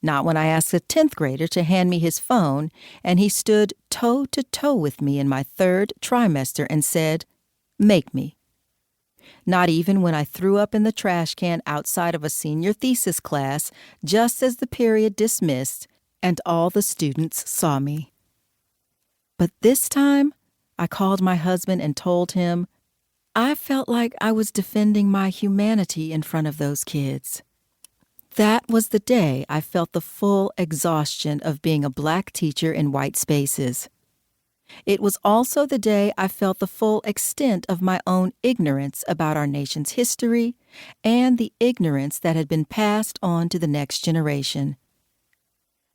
Not when I asked a 10th grader to hand me his phone and he stood toe to toe with me in my 3rd trimester and said, "Make me." Not even when I threw up in the trash can outside of a senior thesis class just as the period dismissed and all the students saw me. But this time, I called my husband and told him I felt like I was defending my humanity in front of those kids. That was the day I felt the full exhaustion of being a Black teacher in white spaces. It was also the day I felt the full extent of my own ignorance about our nation's history and the ignorance that had been passed on to the next generation.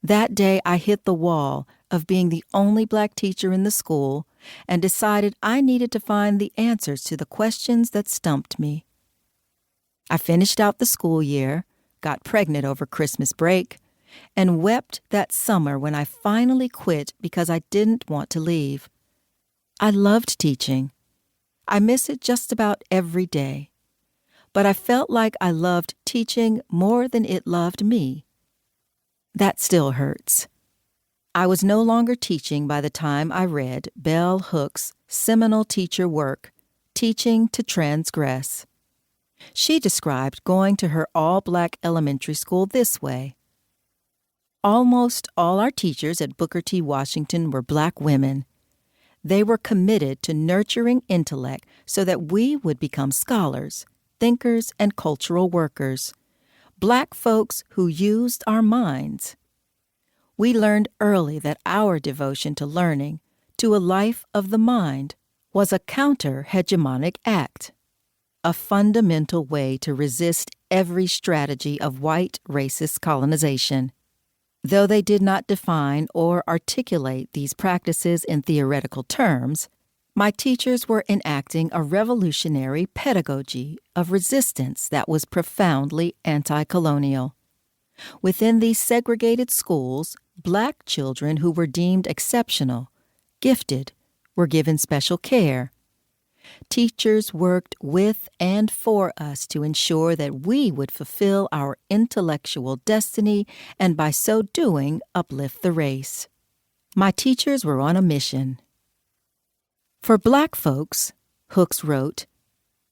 That day I hit the wall of being the only Black teacher in the school and decided I needed to find the answers to the questions that stumped me. I finished out the school year, got pregnant over Christmas break, and wept that summer when I finally quit because I didn't want to leave. I loved teaching. I miss it just about every day. But I felt like I loved teaching more than it loved me. That still hurts. I was no longer teaching by the time I read Bell Hook's seminal teacher work, Teaching to Transgress. She described going to her all-Black elementary school this way. Almost all our teachers at Booker T. Washington were Black women. They were committed to nurturing intellect so that we would become scholars, thinkers, and cultural workers. Black folks who used our minds. We learned early that our devotion to learning, to a life of the mind, was a counter-hegemonic act, a fundamental way to resist every strategy of white racist colonization. Though they did not define or articulate these practices in theoretical terms, my teachers were enacting a revolutionary pedagogy of resistance that was profoundly anti-colonial. Within these segregated schools, Black children who were deemed exceptional, gifted, were given special care. Teachers worked with and for us to ensure that we would fulfill our intellectual destiny and by so doing uplift the race. My teachers were on a mission. For Black folks, Hooks wrote,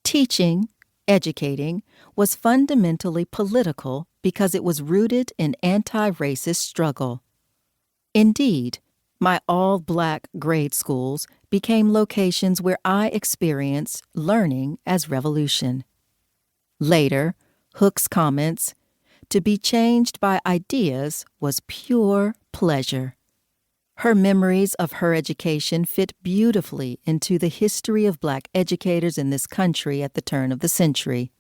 teaching, educating, was fundamentally political because it was rooted in anti-racist struggle. Indeed, my all-Black grade schools became locations where I experienced learning as revolution. Later, Hooks comments, to be changed by ideas was pure pleasure. Her memories of her education fit beautifully into the history of Black educators in this country at the turn of the century.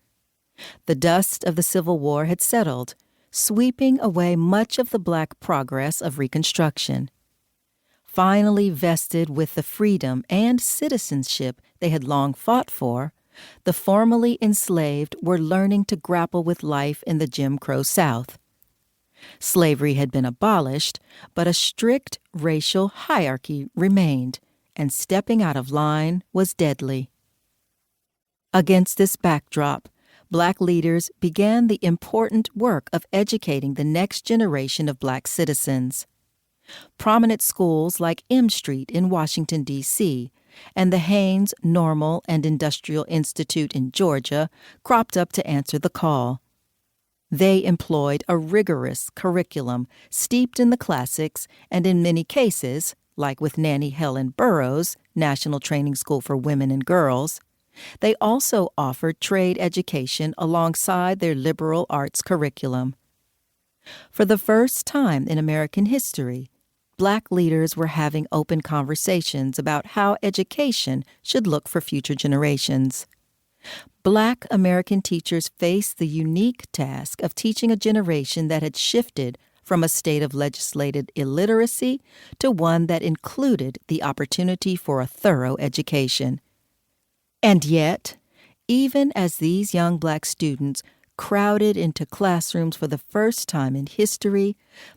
The dust of the Civil War had settled, sweeping away much of the Black progress of Reconstruction. Finally vested with the freedom and citizenship they had long fought for, the formerly enslaved were learning to grapple with life in the Jim Crow South. Slavery had been abolished, but a strict racial hierarchy remained, and stepping out of line was deadly. Against this backdrop, Black leaders began the important work of educating the next generation of Black citizens. Prominent schools like M Street in Washington, D.C., and the Haynes Normal and Industrial Institute in Georgia cropped up to answer the call. They employed a rigorous curriculum steeped in the classics and in many cases, like with Nannie Helen Burroughs, National Training School for Women and Girls, they also offered trade education alongside their liberal arts curriculum. For the first time in American history, Black leaders were having open conversations about how education should look for future generations. Black American teachers faced the unique task of teaching a generation that had shifted from a state of legislated illiteracy to one that included the opportunity for a thorough education. And yet, even as these young Black students crowded into classrooms for the first time in history,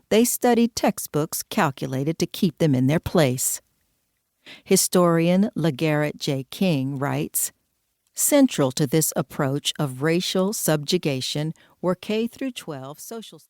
they studied textbooks calculated to keep them in their place. Historian LaGarrett J. King writes, central to this approach of racial subjugation were K-12 social studies.